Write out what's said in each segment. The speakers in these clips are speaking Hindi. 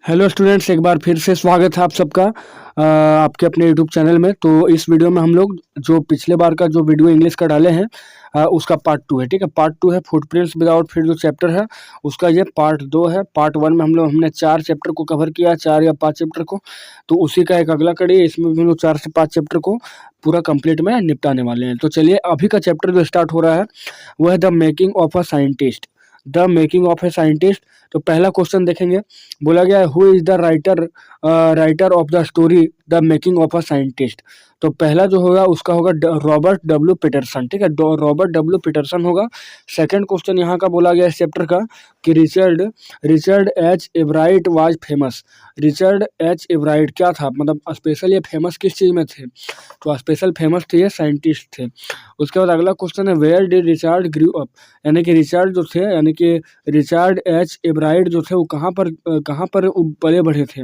हेलो स्टूडेंट्स, एक बार फिर से स्वागत है आप सबका आपके अपने यूट्यूब चैनल में। तो इस वीडियो में हम लोग जो पिछले बार का जो वीडियो इंग्लिश का डाले हैं उसका पार्ट 2 है। ठीक है, पार्ट 2 है फुटप्रिंट्स विदाउट फीट जो चैप्टर है उसका, ये पार्ट 2 है। पार्ट 1 में हमने 4 चैप्टर को कवर किया, 4 या 5 चैप्टर को। तो उसी का एक अगला कड़ी है, इसमें भी हम लोग 4 से 5 चैप्टर को पूरा कंप्लीट में निपटाने वाले हैं। तो चलिए, अभी का चैप्टर जो स्टार्ट हो रहा है वह है the making of a scientist. The making of a scientist. तो पहला क्वेश्चन देखेंगे, बोला गया है who is the writer of the story the making of a scientist. तो पहला जो होगा उसका होगा रॉबर्ट डब्ल्यू पीटरसन। ठीक है, रॉबर्ट डब्ल्यू पीटरसन होगा। सेकंड क्वेश्चन यहाँ का बोला गया इस चैप्टर का कि Richard H Ebright was famous. Richard H Ebright क्या था, मतलब स्पेशल ये फेमस किस चीज़ में थे? तो स्पेशल फेमस थे, ये साइंटिस्ट थे। उसके बाद अगला क्वेश्चन है where did Richard grew up. यानी कि रिचर्ड जो थे, यानी कि रिचर्ड एच एवराइट जो थे वो कहाँ पर पले बढ़े थे,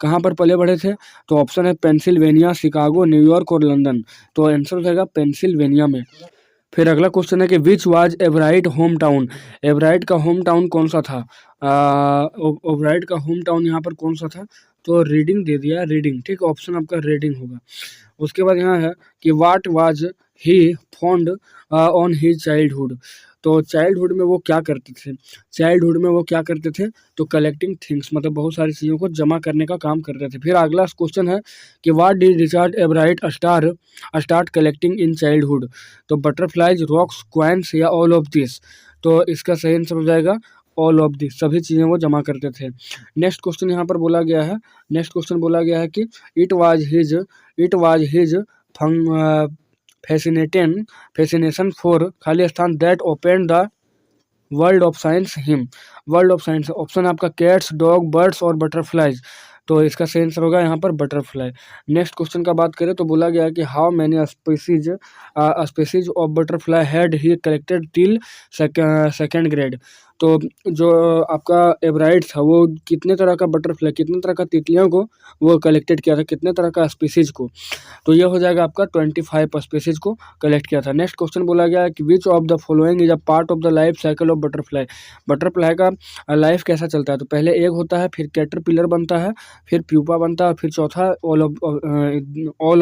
कहाँ पर पले बढ़े थे? तो ऑप्शन है पेंसिल्वेनिया, शिकागो, न्यूयॉर्क और लंदन। तो आंसर हो जाएगा पेंसिल्वेनिया में। फिर अगला क्वेश्चन है कि विच वाज एवराइट होम टाउन। एवराइट का होम टाउन कौन सा था? एवराइट का होम टाउन यहाँ पर कौन सा था? तो रीडिंग दे दिया, रीडिंग। ठीक, ऑप्शन आपका रीडिंग होगा। उसके बाद यहाँ है कि what was he fond on his childhood. तो चाइल्डहुड में वो क्या करते थे? चाइल्डहुड में वो क्या करते थे? तो कलेक्टिंग थिंग्स, मतलब बहुत सारी चीज़ों को जमा करने का काम करते थे। फिर अगला क्वेश्चन है कि what did Richard Ebright start collecting in childhood. तो बटरफ्लाइज, रॉक्स, क्वाइंस या ऑल ऑफ दिस। तो इसका सही आंसर हो जाएगा ऑल ऑफ दिस, सभी चीज़ें वो जमा करते थे। नेक्स्ट क्वेश्चन यहाँ पर बोला गया है, कि it was his fascination for खाली स्थान that open the world of science him. World of science option आपका कैट्स, डॉग, बर्ड्स और बटरफ्लाइज। तो इसका सही आंसर होगा यहाँ पर बटरफ्लाई। नेक्स्ट क्वेश्चन का बात करें तो बोला गया है कि how many species of butterfly had he collected till second grade. तो जो आपका एवराइट था वो कितने तरह का बटरफ्लाई, कितने तरह का तितलियों को वो कलेक्टेड किया था, कितने तरह का स्पीसीज को? तो ये हो जाएगा आपका 25 स्पीसीज को कलेक्ट किया था। नेक्स्ट क्वेश्चन बोला गया है कि which of the following is a part of the life cycle of butterfly. Butterfly का लाइफ कैसा चलता है? तो पहले एग होता है, फिर कैटरपिलर बनता है, फिर प्यूपा बनता है, फिर चौथा ऑल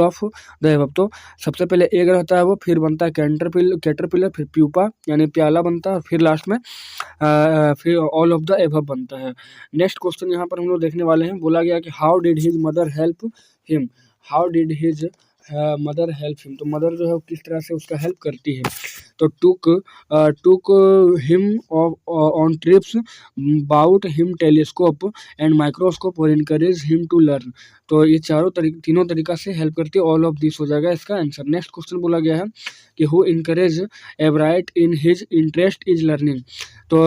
ऑफ द एबव। तो सबसे पहले एग रहता है वो, फिर बनता है कैटरपिलर, फिर प्यूपा यानी प्याला बनता है, और फिर लास्ट में फिर ऑल ऑफ द एबव बनता है। नेक्स्ट क्वेश्चन यहाँ पर हम लोग देखने वाले हैं, बोला गया कि how did his mother help him. How did his mother help him. तो मदर जो है वो किस तरह से उसका हेल्प करती है? तो took him on trips, bought him telescope and microscope और इनकरेज हिम टू लर्न। तो ये तीनों तरीका से हेल्प करती है, ऑल ऑफ दिस हो जाएगा इसका आंसर। नेक्स्ट क्वेश्चन बोला गया है कि who encouraged Ebright in his interest is learning. तो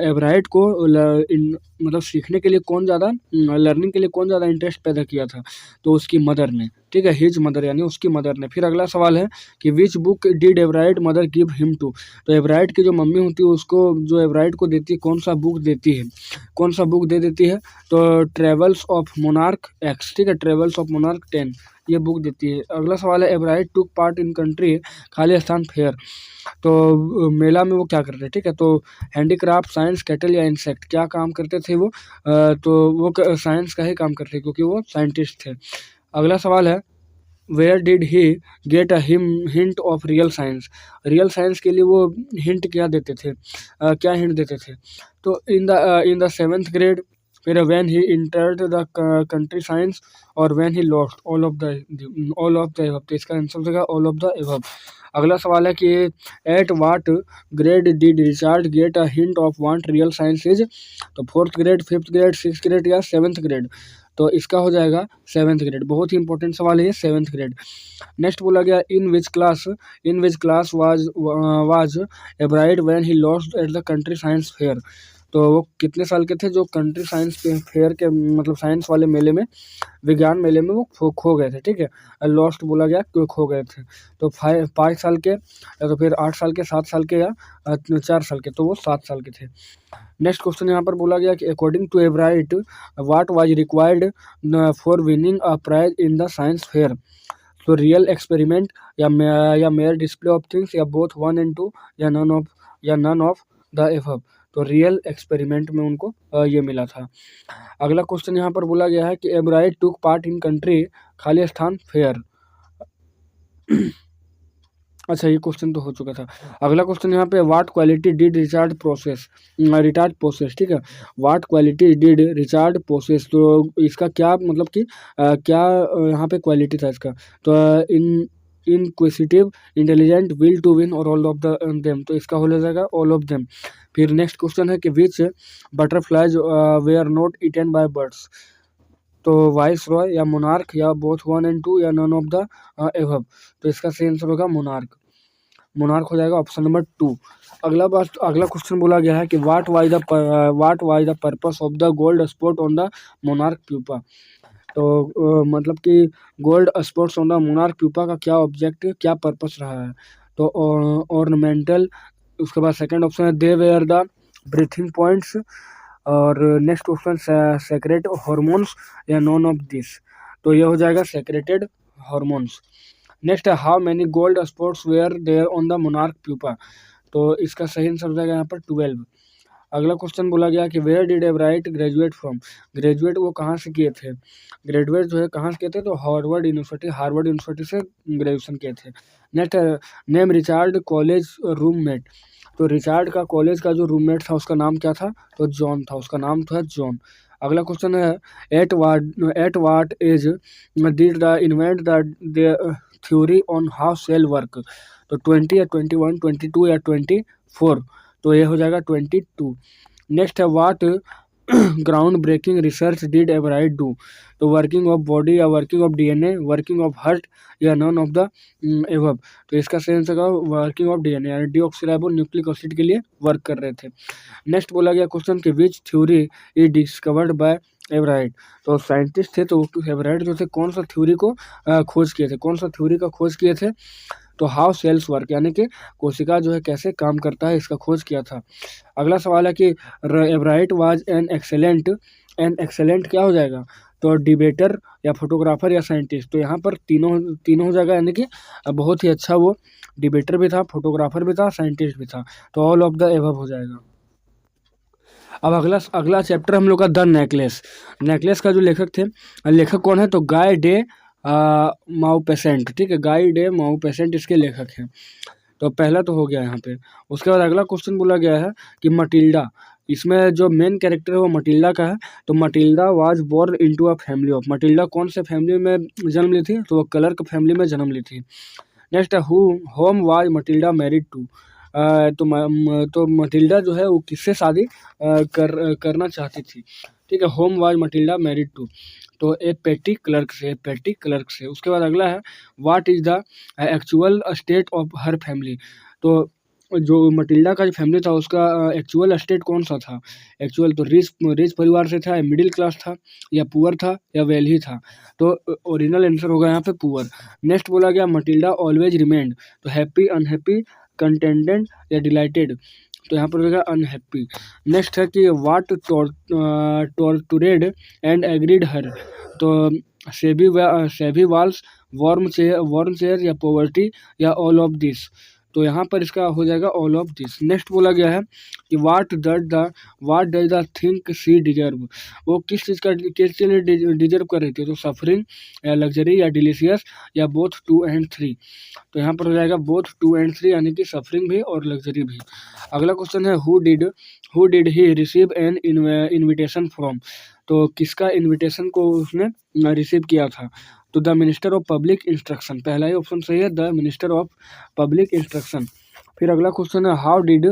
एवराइट को मतलब सीखने के लिए कौन ज़्यादा, लर्निंग के लिए कौन ज़्यादा इंटरेस्ट पैदा किया था? तो उसकी मदर ने। ठीक है, हिज मदर यानी उसकी मदर ने। फिर अगला सवाल है कि which book did Ebright mother give him to. तो एवराइट की जो मम्मी होती है उसको, जो एवराइट को देती है, कौन सा बुक देती है? कौन सा बुक दे देती है? तो ट्रेवल्स ऑफ मोनार्क एक्स। ठीक है, ट्रेवल्स ऑफ मोनार्क 10 ये बुक देती है। अगला सवाल है एवराइट टुक पार्ट इन कंट्री खाली स्थान फेयर। तो मेला में वो क्या करते थे? ठीक है, तो हैंडीक्राफ्ट, साइंस, कैटल या इंसेक्ट, क्या काम करते थे वो? तो वो साइंस का ही काम करते थे क्योंकि वो साइंटिस्ट थे। अगला सवाल है where did he get a hint of real science. Real science के लिए वो हिंट क्या देते थे, क्या हिंट देते थे? तो इन द 7th ग्रेड, फिर when he entered the country science, और when he lost all of the above. तो इसका आंसर होगा ऑल ऑफ द एबव। अगला सवाल है कि at what grade did Richard get a hint of what real science is. तो 4th grade, 5th grade, 6th grade या 7th ग्रेड। तो इसका हो जाएगा 7th ग्रेड। बहुत ही इंपॉर्टेंट सवाल है ये, 7th ग्रेड। नेक्स्ट बोला गया in which class was Ebright when he lost at the country science fair. तो वो कितने साल के थे जो कंट्री साइंस फेयर के, मतलब साइंस वाले मेले में, विज्ञान मेले में वो खो गए थे? ठीक है, लॉस्ट बोला गया क्यों खो गए थे। तो 5 साल के, या तो फिर 8 साल के, 7 साल के, या 4 साल के। तो वो 7 साल के थे। नेक्स्ट क्वेश्चन यहाँ पर बोला गया कि according to Ebright what was required for winning a prize in the science fair. तो रियल एक्सपेरिमेंट या मेयर डिस्प्ले ऑफ थिंग्स, या बोथ 1 and 2, या नन ऑफ द एबव। तो रियल एक्सपेरिमेंट में उनको ये मिला था। अगला क्वेश्चन यहाँ पर बोला गया है कि एब्राइट टुक पार्ट इन कंट्री खाली स्थान फेयर। अच्छा, ये क्वेश्चन तो हो चुका था। अगला क्वेश्चन यहाँ पे what quality did Richard process, ठीक है। What quality did Richard process, तो इसका क्या मतलब कि क्या यहाँ पे क्वालिटी था इसका, तो इन inquisitive, intelligent, will to win और ऑल ऑफ देम, तो इसका हो जाएगा ऑल ऑफ देम। फिर नेक्स्ट क्वेश्चन है कि which butterflies were not eaten by birds, तो वाइस रॉय या मोनार्क या बोथ 1 and 2 या नन ऑफ द एबव, तो इसका सही आंसर होगा मोनार्क हो जाएगा ऑप्शन नंबर 2। अगला क्वेश्चन बोला गया है कि what was the purpose of the gold spot on the monarch pupa, तो मतलब कि gold spots on the monarch pupa का क्या पर्पस रहा है, तो ऑर्नामेंटल। उसके बाद सेकंड ऑप्शन है they were the breathing points, और नेक्स्ट क्वेश्चन सेक्रेट हार्मोन्स या नॉन ऑफ दिस, तो ये हो जाएगा सेक्रेटेड हार्मोन्स। नेक्स्ट है how many gold spots were there on the monarch pupa, तो इसका सही आंसर हो जाएगा यहाँ पर 12। अगला क्वेश्चन बोला गया कि where did Ebright graduate from, graduate वो कहाँ से किए थे, ग्रेजुएट जो है कहाँ से किए थे, तो हार्वर्ड यूनिवर्सिटी से ग्रेजुएशन किए थे। Next name Richard college roommate, तो रिचार्ड का कॉलेज का जो रूममेट था उसका नाम क्या था, तो जॉन था, उसका नाम था जॉन। अगला क्वेश्चन है at what age did the invent the theory on how cell work, तो 20 या 21, 22 या 24, तो ये हो जाएगा 22। नेक्स्ट है what ground breaking research did Ebright do, तो वर्किंग ऑफ बॉडी या working of DNA, working of heart या नन ऑफ द एबव, तो इसका सही आंसर होगा वर्किंग ऑफ डीएनए, यानी डीऑक्सीराइबो न्यूक्लिक एसिड के लिए वर्क कर रहे थे। नेक्स्ट बोला गया क्वेश्चन कि विच थ्योरी इज डिस्कवर्ड बाय एब्राइट, तो साइंटिस्ट थे तो एब्राइट जो थे कौन सा थ्योरी को खोज किए थे, कौन सा थ्योरी का खोज किए थे, तो हाउ सेल्स वर्क, यानी कि कोशिका जो है कैसे काम करता है, इसका खोज किया था। अगला सवाल है कि एब्राइट वाज एन एक्सेलेंट क्या हो जाएगा, तो डिबेटर या फोटोग्राफर या साइंटिस्ट, तो यहाँ पर तीनों हो जाएगा, यानी कि बहुत ही अच्छा वो डिबेटर भी था, फोटोग्राफर भी था, साइंटिस्ट भी था, तो ऑल ऑफ द एबव हो जाएगा। अब अगला चैप्टर हम लोग का द नेकलेस का जो लेखक कौन है, तो गाय डे माउपेसेंट, ठीक है, गाय डे माउपेसेंट इसके लेखक हैं। तो पहला तो हो गया यहाँ पे। उसके बाद अगला क्वेश्चन बोला गया है कि मटिल्डा, इसमें जो मेन कैरेक्टर है वो मटिल्डा का है, तो Matilda was born into a family of, Matilda कौन से फैमिली में जन्म ली थी, तो वो क्लर्क फैमिली में जन्म ली थी। नेक्स्ट है whom was Matilda married to, तो मटिल्डा जो है वो किससे शादी करना चाहती थी, ठीक है, whom was Matilda married to, तो ए पेटी क्लर्क से। उसके बाद अगला है what is the actual state of her family, तो जो मटिल्डा का जो फैमिली था उसका एक्चुअल स्टेट कौन सा था, एक्चुअल तो रिच परिवार से था, या मिडिल क्लास था, या पुअर था, या वेल्ही था, तो ओरिजिनल आंसर होगा यहाँ पे पुअर। नेक्स्ट बोला गया मटिल्डा ऑलवेज रिमेंड, तो हैप्पी, अनहैप्पी, कंटेंटेड या डिलाइटेड, तो यहाँ पर होगा अनहैप्पी। नेक्स्ट है कि व्हाट टॉर्चुरेड एंड एग्रीड हर, तो सेबी वाल्स, वार्म चेयर या पॉवर्टी या ऑल ऑफ दिस, तो यहाँ पर इसका हो जाएगा ऑल ऑफ दिस। नेक्स्ट बोला गया है कि what does the think she deserve, वो किस चीज़ के लिए डिजर्व कर रही थी, तो सफरिंग या लग्जरी या डिलीशियस या बोथ 2 and 3, तो यहाँ पर हो जाएगा बोथ 2 and 3, यानी कि सफरिंग भी और लग्जरी भी। अगला क्वेश्चन है who did he receive an invitation from, तो किसका इन्विटेशन को उसने रिसीव किया था, तो the minister of public instruction, पहला ही ऑप्शन सही है, the minister of public instruction. फिर अगला क्वेश्चन है how did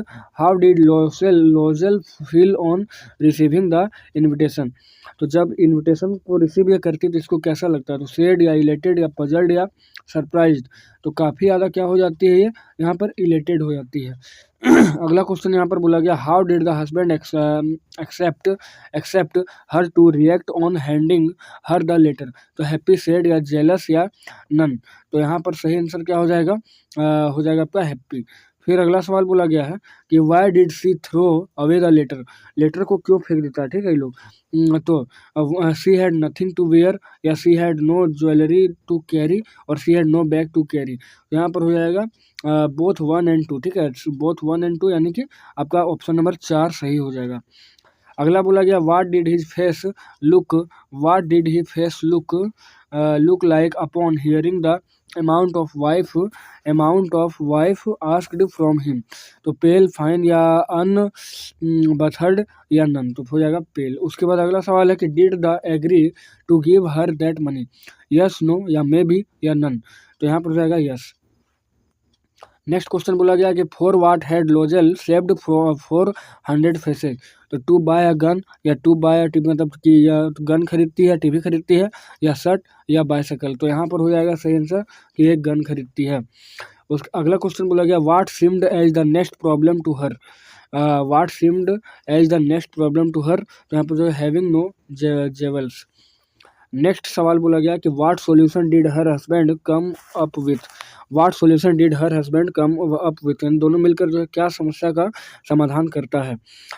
लोजेल feel on receiving the invitation, तो जब इन्विटेशन को रिसीव ये करती है तो इसको कैसा लगता है, तो सैड या इलेटेड या पजल्ड या सरप्राइज्ड, तो काफ़ी ज़्यादा क्या हो जाती है ये यहाँ पर इलेटेड हो जाती है। अगला क्वेश्चन यहाँ पर बोला गया how did the husband accept her to react on handing her the letter, तो हैप्पी, सैड या जेलस या नन, तो यहाँ पर सही आंसर क्या हो जाएगा, हो जाएगा आपका हैप्पी। फिर अगला सवाल बोला गया है कि why did she throw away the letter, letter को क्यों फेंक देता है, ठीक है ये लोग। तो she had nothing to wear, या she had no jewellery to carry, और she had no bag to carry. यहाँ पर हो जाएगा बोथ 1 एंड 2, ठीक है, बोथ 1 एंड 2, यानी कि आपका ऑप्शन नंबर 4 सही हो जाएगा। अगला बोला गया what did his face look, what did he face look like upon hearing the amount of wife asked from him. तो पेल, फाइन, या अन बथर्ड, या नन। तो हो जाएगा पेल। उसके बाद अगला सवाल है कि did the agree to give her that money, yes, no, या मे बी, या नन। तो यहाँ पर हो जाएगा यस। नेक्स्ट क्वेश्चन बोला गया कि for watt had लोजेल saved 400 faces. तो टू बाय अ गन, या टू बाय अ टीवी, मतलब कि या गन खरीदती है, टीवी खरीदती है, या शर्ट, या बाइसाइकिल। तो यहाँ पर हो जाएगा सही आंसर कि एक गन खरीदती है। उसका अगला क्वेश्चन बोला गया what seemed as the next problem to her, what seemed as the next problem to her. तो यहाँ पर जो है हैविंग नो जेवल्स। नेक्स्ट सवाल बोला गया कि what solution did her husband come up with, what solution did her husband come up with, इन दोनों मिलकर जो है क्या समस्या का समाधान करता है।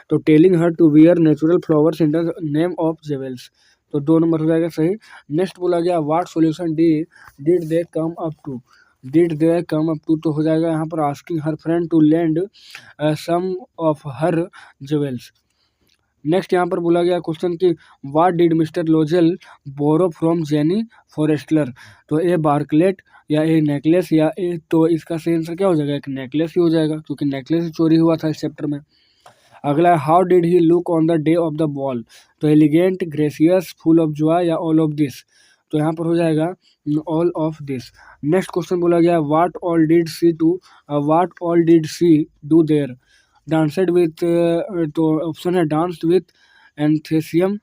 तो telling her to wear natural flowers in the name of jewels. तो 2 नंबर हो जाएगा सही। नेक्स्ट बोला गया what solution did they come up to, did they come up to. तो हो जाएगा यहाँ पर asking her friend to lend some of her jewels. Next यहाँ पर बोला गया क्वेश्चन कि what did Mister Loisel borrow from Jeanne Forestier. तो ए बार्कलेट, या ए नेकलेस, या ए, तो इसका सही आंसर क्या हो जाएगा, एक नेकलेस ही हो जाएगा, क्योंकि नेकलेस ही चोरी हुआ था इस चैप्टर में। अगला how did he look on the day of the ball. तो elegant, gracious, full of joy, या ऑल ऑफ दिस। तो यहाँ पर हो जाएगा all of this. Next question बोला गया what all did she do there. Danced with, तो ऑप्शन है danced with enthusiasm,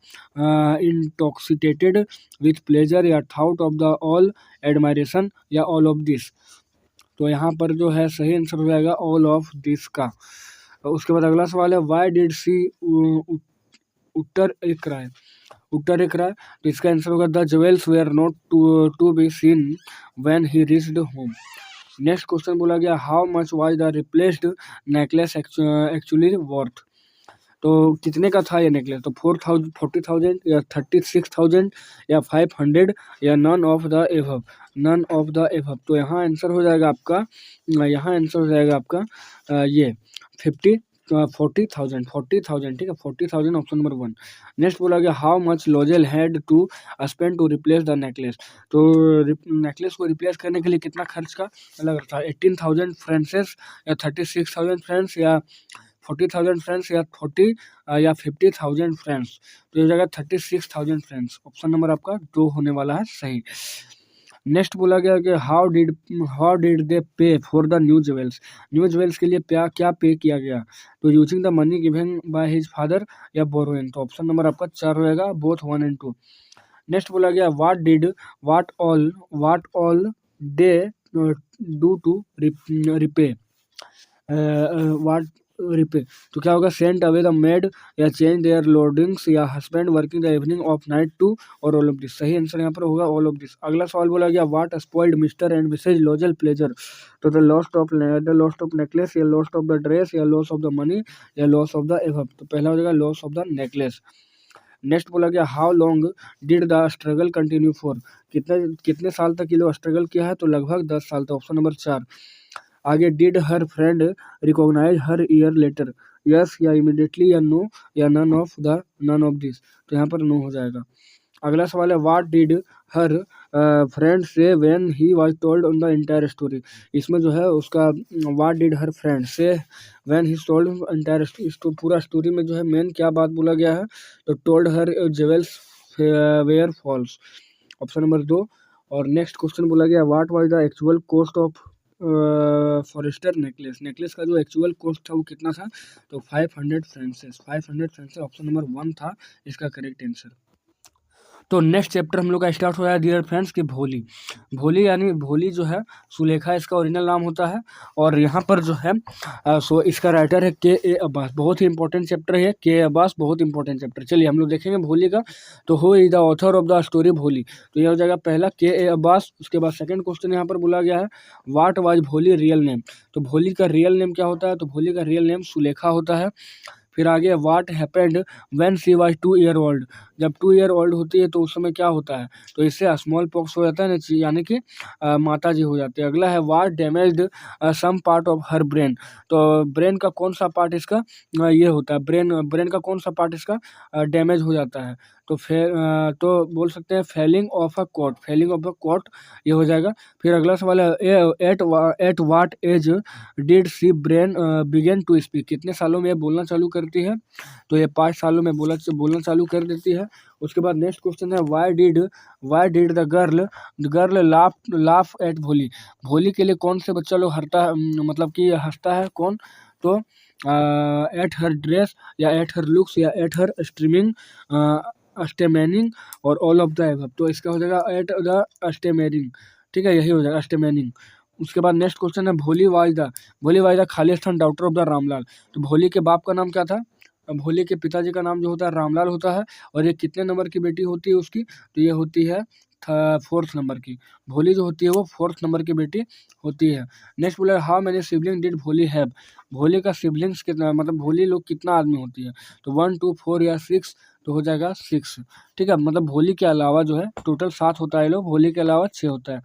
intoxicated with pleasure, या thought of the all admiration, या ऑल ऑफ दिस। तो यहाँ पर जो है सही आंसर हो जाएगा ऑल ऑफ दिस का। उसके बाद अगला सवाल है वाई डिड सी उत्तर एक राय, उत्तर एक राय। तो इसका आंसर होगा the jewels were not to be seen when he reached home. Next question बोला गया how much was the replaced necklace actually worth. तो कितने का था ये नेकलेस, तो 40,000, या 36,000, या 500, या none of the above, none of the above. तो यहाँ आंसर हो जाएगा आपका, यहाँ आंसर हो जाएगा आपका ये 40,000, ठीक है, 40,000 ऑप्शन नंबर 1। नेक्स्ट बोला गया how much Loisel had to spend to replace the necklace. तो नेकलेस को रिप्लेस करने के लिए कितना खर्च का लग रहा था, 18,000 फ्रेंसेस, या 36,000 फ्रेंस, या 40,000 फ्रेंड्स, या 40 या 50,000 फ्रेंड्स। तो ये हो जाएगा 36,000 फ्रेंड्स। ऑप्शन नंबर आपका 2 होने वाला है सही। नेक्स्ट बोला गया कि हाउ डिड दे पे for the new jewels. New jewels के लिए क्या पे किया गया। तो using the money given by his father, या बोरोइंग। तो ऑप्शन नंबर आपका 4 रहेगा, बोथ 1 एंड 2। नेक्स्ट बोला गया what all they do to repay, what repay. तो क्या होगा सेंट अवे द मेड, या चेंज देयर लोडिंग्स, या husband working the evening of night too, और ऑल ऑफ दिस। सही आंसर यहाँ पर होगा ऑल ऑफ दिस। अगला सवाल बोला गया what spoiled mister and missus Loisel pleasure. तो द लॉस्ट ऑफ नेकलेस, या लॉस्ट ऑफ द ड्रेस, या लॉस ऑफ द मनी, या लॉस ऑफ द एबव। तो पहला हो जाएगा loss of the necklace. Next बोला गया how long did the struggle continue for. कितने साल तक ये लोग स्ट्रगल किया है, तो लगभग 10 साल तक। Option number 4। आगे did her friend recognise her year later, yes, या इमिडिएटली, या नो, या नन ऑफ दिस। तो यहाँ पर नो हो जाएगा। अगला सवाल है what did her friend say when he was told on the entire story. इसमें जो है उसका what did her friend say when he told entire, इसको पूरा स्टोरी में जो है मेन क्या बात बोला गया है, तो told her jewels were false. Option number 2। और नेक्स्ट क्वेश्चन बोला गया what was the actual cost of Forestier necklace का जो एक्चुअल कॉस्ट था वो कितना था, तो 500 फ्रेंसेस। ऑप्शन नंबर 1 था इसका करेक्ट आंसर। तो नेक्स्ट चैप्टर हम लोग का स्टार्ट हो रहा है डियर फ्रेंड्स कि भोली। भोली यानी भोली जो है सुलेखा इसका ओरिजिनल नाम होता है। और यहाँ पर जो है सो इसका राइटर है के ए अब्बास। बहुत ही इंपॉर्टेंट चैप्टर है के ए अब्बास, बहुत इंपॉर्टेंट चैप्टर। चलिए हम लोग देखेंगे भोली का। तो who is the author of the story भोली, तो यह हो जाएगा पहला के ए अब्बास। उसके बाद सेकंड क्वेश्चन यहाँ पर बोला गया है व्हाट वाज भोली रियल नेम, तो भोली का रियल नेम क्या होता है, तो भोली का रियल नेम सुलेखा होता है। फिर आगे what happened when she was 2 year old, जब 2 ईयर ओल्ड होती है तो उस समय क्या होता है, तो इससे स्मॉल पॉक्स हो जाता है ना, यानी कि माता जी हो जाती है। अगला है what damaged some part of her brain, तो ब्रेन का कौन सा पार्ट इसका ये होता है, ब्रेन का कौन सा पार्ट इसका डैमेज हो जाता है, तो फिर तो बोल सकते हैं falling of a cot, falling of a cot ये हो जाएगा। फिर अगला सवाल है at what age did she brain begin to speak, कितने सालों में ये बोलना चालू करती है, तो ये 5 सालों में बोलना चालू कर देती है। उसके बाद नेक्स्ट क्वेश्चन है why did the girl laugh at भोली, भोली के लिए कौन से बच्चा लोग हंसता है, मतलब कि हंसता है कौन, तो एट हर ड्रेस या एट हर लुक्स या एट हर स्ट्रीमिंग स्टेमेनिंग और ऑल ऑफ द एबव, तो इसका हो जाएगा एट द स्टेमेनिंग, ठीक है, यही हो जाएगा स्टेमेनिंग। उसके बाद नेक्स्ट क्वेश्चन है भोली was the Khalistan doctor of the Ramlal, तो भोली के बाप का नाम क्या था, भोली के पिताजी का नाम जो होता है रामलाल होता है। और ये कितने नंबर की बेटी होती है उसकी, तो ये होती है 4th नंबर की, भोली जो होती है वो 4th नंबर की बेटी होती है। नेक्स्ट बोला हाउ मेनी सिबलिंग डिड भोली हैव, भोली का सिबलिंग्स कितना, मतलब भोली लोग कितना आदमी होती है, तो 1 2 4 या 6, तो हो जाएगा 6, ठीक है, मतलब भोली के अलावा जो है टोटल 7 होता है लोग, भोली के अलावा 6 होता है।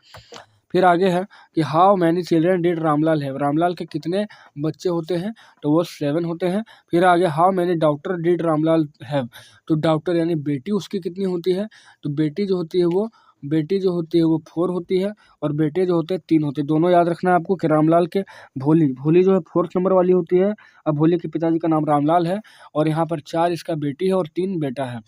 फिर आगे है कि how many children did Ramlal have, Ramlal के कितने बच्चे होते हैं, तो वो 7 होते हैं। फिर आगे how many doctor did Ramlal have, तो डॉक्टर यानी बेटी उसकी कितनी होती है, तो बेटी जो होती है वो 4 होती है और बेटे जो होते हैं 3 होते हैं। दोनों याद रखना है आपको कि रामलाल के भोली जो है 4th नंबर वाली होती है। अब भोली के पिताजी का नाम रामलाल है और यहाँ पर 4 इसका बेटी है और 3 बेटा है।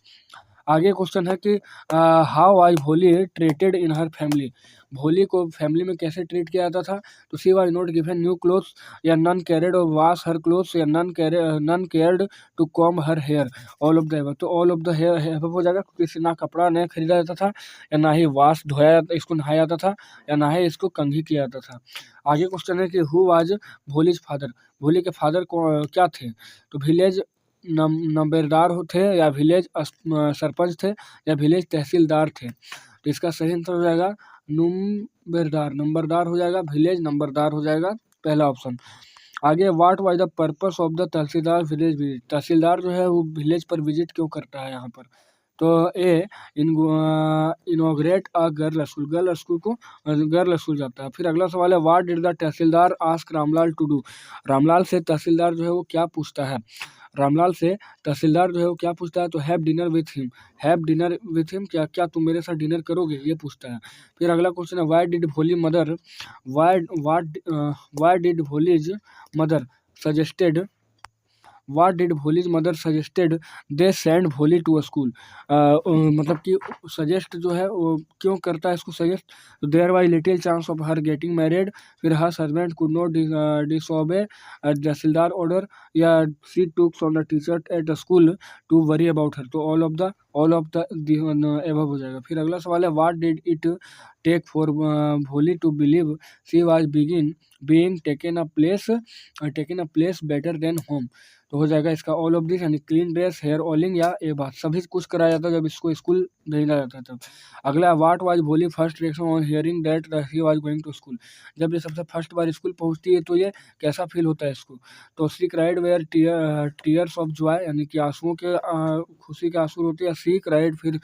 आगे क्वेश्चन है कि हाउ वाज भोली ट्रीटेड इन हर फैमिली, भोली को फैमिली में कैसे ट्रीट किया जाता था, तो she was not given new clothes या नन कैरिड और वॉश हर क्लोथ्स या none cared to comb her hair all of the above, तो ऑल ऑफ द हेयर हो जाएगा, क्योंकि ना कपड़ा नया खरीदा जाता था या ना ही वॉश धोया जाता, इसको नहाया जाता था या ना ही इसको कंघी किया जाता था। आगे क्वेश्चन है कि हु वाज भोलीज फादर, भोली के फादर को क्या थे, तो विलेज नंबरदार थे या विलेज सरपंच थे या विलेज तहसीलदार थे, तो इसका सही आंसर हो जाएगा नंबरदार हो जाएगा, विलेज नंबरदार हो जाएगा पहला ऑप्शन। आगे what was the purpose of the tehsildar village visit, tehsildar जो है वो विलेज पर विजिट क्यों करता है यहाँ पर, तो a inaugurate a girl school को गर्ल स्कूल जाता है। फिर अगला सवाल है what did the tehsildar ask Ramlal to do, Ramlal से तहसीलदार जो है वो क्या पूछता है, रामलाल से तहसीलदार जो है वो क्या पूछता है, तो हैव डिनर विथ हिम, क्या क्या तुम मेरे साथ डिनर करोगे, ये पूछता है। फिर अगला क्वेश्चन है why did Bholi's mother suggested what did Bholi's mother suggested they send भोली टू अ स्कूल, मतलब कि सजेस्ट जो है वो क्यों करता है इसको सजेस्ट, तो there was little chance of her getting married, फिर her husband could not disobey tehsildar order, या she took from the teacher at the school to worry about her, तो ऑल ऑफ द एबव हो जाएगा। फिर अगला सवाल है what did it take for Bholi to believe she was being taken a place better than home, तो हो जाएगा इसका ऑल ऑफ दिस, यानी क्लीन ड्रेस, हेयर ऑयलिंग या ये बात सभी कुछ कराया जाता है जब इसको स्कूल भेजा जाता था। अगला what was Bholi first reaction on hearing that he was going to school, जब ये सबसे फर्स्ट बार स्कूल पहुंचती है तो ये कैसा फील होता है इसको, तो she cried were tears of joy, यानी कि आंसुओं के खुशी के आंसू होते हैं, शी क्राइड फिर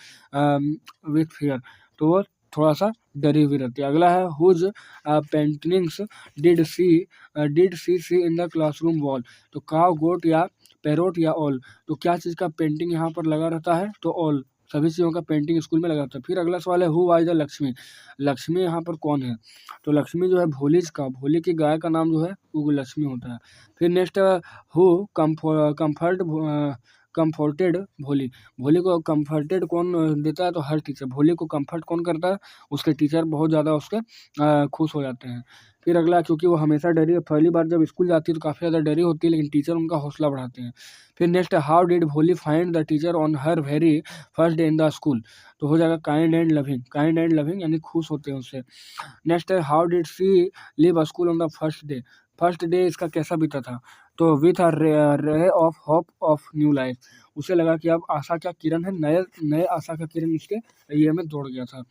विथ फियर, तो वो थोड़ा सा डरी हुई रहती है। अगला है whose paintings did she see in the classroom wall, तो काव गोट या पैरोट या ऑल, तो क्या चीज़ का पेंटिंग यहाँ पर लगा रहता है, तो ऑल, सभी चीज़ों का पेंटिंग स्कूल में लगा रहता है। फिर अगला सवाल है who was the Lakshmi, Lakshmi यहाँ पर कौन है, तो लक्ष्मी जो है भोली की गाय का नाम जो है वो लक्ष्मी होता है। फिर नेक्स्ट हु कंफर्टेड भोली। भोली को कंफर्टेड कौन देता है? तो हर टीचर। भोली को कंफर्ट कौन करता है? उसके टीचर बहुत ज़्यादा उसके खुश हो जाते हैं। फिर अगला, क्योंकि वो हमेशा डरी, पहली बार जब स्कूल जाती है तो काफ़ी ज़्यादा डरी होती है, लेकिन टीचर उनका हौसला बढ़ाते हैं। फिर नेक्स्ट, हाउ डिड भोली find the teacher on her very first day in the school? तो हो जाएगा kind and loving. Kind and loving यानी खुश होते हैं उससे। नेक्स्ट है, how did she leave school on the first day? First day इसका कैसा बीता था? तो with a ray of hope of new life. उसे लगा कि अब आशा का किरण है, नए नए आशा का किरण उसके ये में दौड़ गया था।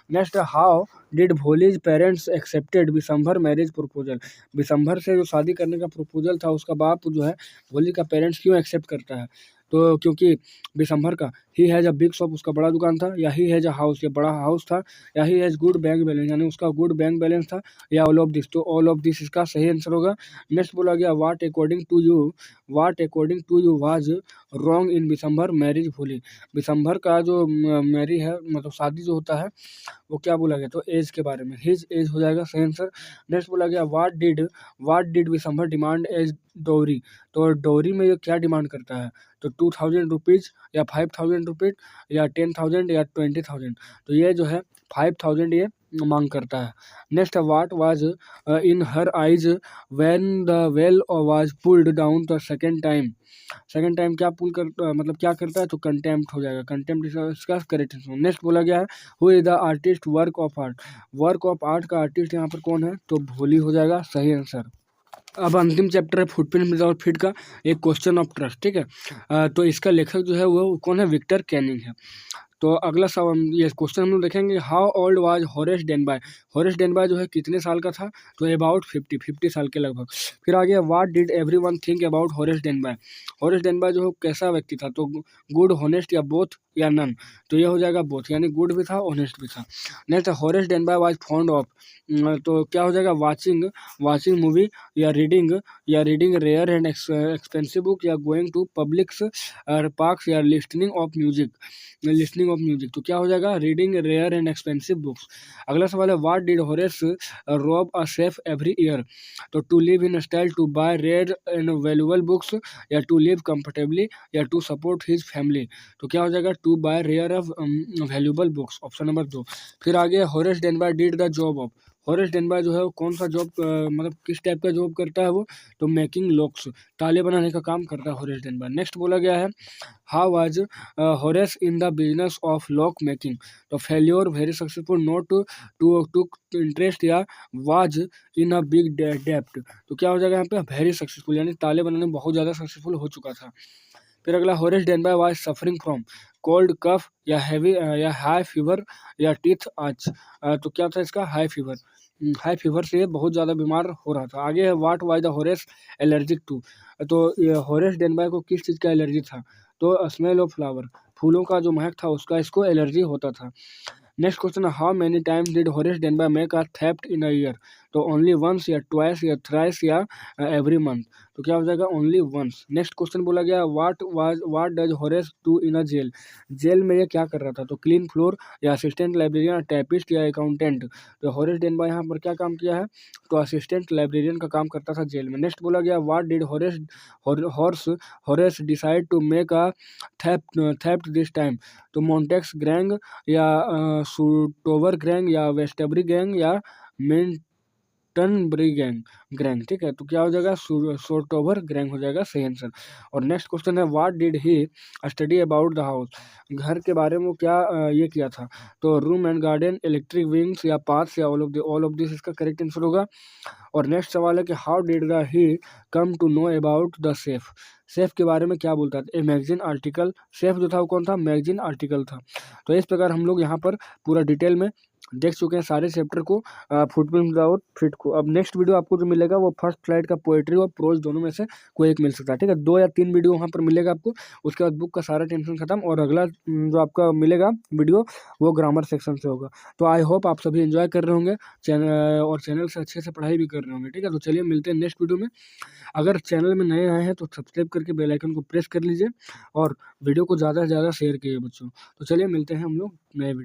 Next, how did Bholi's parents accepted Bishamber marriage proposal? Bishamber से जो शादी करने का प्रपोजल था उसका बाप जो है भोली का पेरेंट्स क्यों एक्सेप्ट करता है? तो क्योंकि बिशंभर का he has a big shop, उसका बड़ा दुकान था, या ही हैज अ हाउस, ये बड़ा हाउस था, या he has good bank balance यानी उसका गुड बैंक बैलेंस था, या ऑल ऑफ दिस। तो ऑल ऑफ दिस इसका सही आंसर होगा। नेक्स्ट बोला गया, what according to you was wrong in Bishamber marriage Bholi? Bishamber का जो मैरी है, मतलब शादी जो होता है, वो क्या बोला गया? तो एज के बारे में, हिज एज हो जाएगा सही आंसर। नेक्स्ट बोला गया, what did Bishambhar demand as dowry? तो डोरी में ये क्या डिमांड करता है? तो 2000 रुपीज़, या 5000 रुपीज़, या 10,000, या 20,000। तो ये जो है 5000 ये मांग करता है। Next, what was in her eyes when the well was pulled down the second time? Second time क्या पुल कर मतलब क्या करता है? तो कंटेम्प्ट हो जाएगा। कंटेम्प्ट इसका करेक्ट आंसर। नेक्स्ट बोला गया है, who is the artist work of art? Work of art का आर्टिस्ट यहाँ पर कौन है? तो भोली हो जाएगा सही आंसर। अब अंतिम चैप्टर है फुटप्रिंट विदाउट फीट का, एक क्वेश्चन ऑफ ट्रस्ट, ठीक है। तो इसका लेखक जो है वो कौन है? विक्टर कैनिंग है। तो अगला सवाल, ये क्वेश्चन हम लोग देखेंगे, how old was Horace Danby? Horace Danby जो है कितने साल का था? तो अबाउट 50 साल के लगभग। फिर आगे, what did everyone think about Horace Danby? Horace Danby जो है कैसा व्यक्ति था? तो गुड, होनेस्ट, या बोथ, या नन? तो ये हो जाएगा बोथ, यानी गुड भी था, ऑनेस्ट भी था। Next, Horace Danby was fond of? तो क्या हो जाएगा? वाचिंग मूवी, या reading rare and expensive book, या गोइंग टू पब्लिक्स पार्क्स, या लिसनिंग ऑफ म्यूजिक। तो क्या हो जाएगा? Reading rare and expensive books. अगला सवाल है, what did Horace rob a safe every year? तो to live in style, to buy rare and valuable books, या टू लिव कंफर्टेबली, या टू सपोर्ट हिज फैमिली? तो क्या हो जाएगा? To buy rare of valuable books, option number 2। फिर आगे, Horace Danby did the job of? Horace Danby जो है वो कौन सा जॉब मतलब किस टाइप का जॉब करता है वो? तो मेकिंग लॉक्स, ताले बनाने का काम करता है होरेस डेनबाय। नेक्स्ट बोला गया है, how was Horace in the business of lock making? तो failure, very successful, not to interest, या वाज इन अ बिग डेप्ट? तो क्या हो जाएगा यहाँ पे? वेरी सक्सेसफुल, यानी ताले बनाने में बहुत ज़्यादा सक्सेसफुल हो चुका था। फिर अगला, Horace Danby was suffering from cold, cough, या हैवी, या हाई फीवर, या टीथ आर्च? तो क्या था इसका? High fever. हाई फीवर से बहुत ज़्यादा बीमार हो रहा था। आगे है, what was the Horace allergic to? तो होरेस डेनबाय को किस चीज़ का एलर्जी था? तो स्मेल ऑफ फ्लावर, फूलों का जो महक था उसका इसको एलर्जी होता था। Next question, how many times did Horace Denby make a theft in a year? तो ओनली वंस, या ट्वाइस, या थ्राइस, या एवरी मंथ? तो क्या हो जाएगा? Only once. नेक्स्ट क्वेश्चन बोला गया, what does Horace do in a jail? Jail में ये क्या कर रहा था? तो क्लीन फ्लोर, या असिस्टेंट लाइब्रेरियन, टाइपिस्ट, या अकाउंटेंट? तो होरेस डेनबाय यहाँ पर क्या काम किया है? तो असिस्टेंट लाइब्रेरियन का काम करता था जेल में। नेक्स्ट बोला गया, what did Horace decide to make a theft this time? तो मॉन्टेक्स गैंग, या सूटोवर गैंग, या वेस्टबरी गैंग, या मिल्टनबरी गैंग, ठीक है। तो क्या हो जाएगा? सूटोवर गैंग हो जाएगा सही आंसर। और नेक्स्ट क्वेश्चन है, what did he study about the house? घर के बारे में वो क्या ये किया था? तो room and garden, electric wings, या पाथ्स, या ऑल ऑफ दिस इसका करेक्ट आंसर होगा। और नेक्स्ट सवाल है कि how did the he come to know about the safe? Safe के बारे में क्या बोलता था? A magazine article. सेफ जो था वो कौन था? मैगजीन आर्टिकल था। तो इस प्रकार हम लोग यहाँ पर पूरा डिटेल में देख चुके हैं सारे चैप्टर को, फुटप्रिंट विदाउट फीट को। अब नेक्स्ट वीडियो आपको जो मिलेगा वो फर्स्ट फ्लाइट का पोएट्री और प्रोज दोनों में से कोई एक मिल सकता है, ठीक है। 2 या 3 वीडियो वहाँ पर मिलेगा आपको। उसके बाद बुक का सारा टेंशन खत्म, और अगला जो आपका मिलेगा वीडियो वो ग्रामर सेक्शन से होगा। तो आई होप आप सभी एंजॉय कर रहे होंगे और चैनल से अच्छे से पढ़ाई भी कर रहे होंगे, ठीक है। तो चलिए मिलते हैं नेक्स्ट वीडियो में। अगर चैनल में नए आए हैं तो सब्सक्राइब करके बेल आइकन को प्रेस कर लीजिए, और वीडियो को ज़्यादा से ज़्यादा शेयर कीजिए बच्चों। तो चलिए मिलते हैं हम लोग नए वीडियो।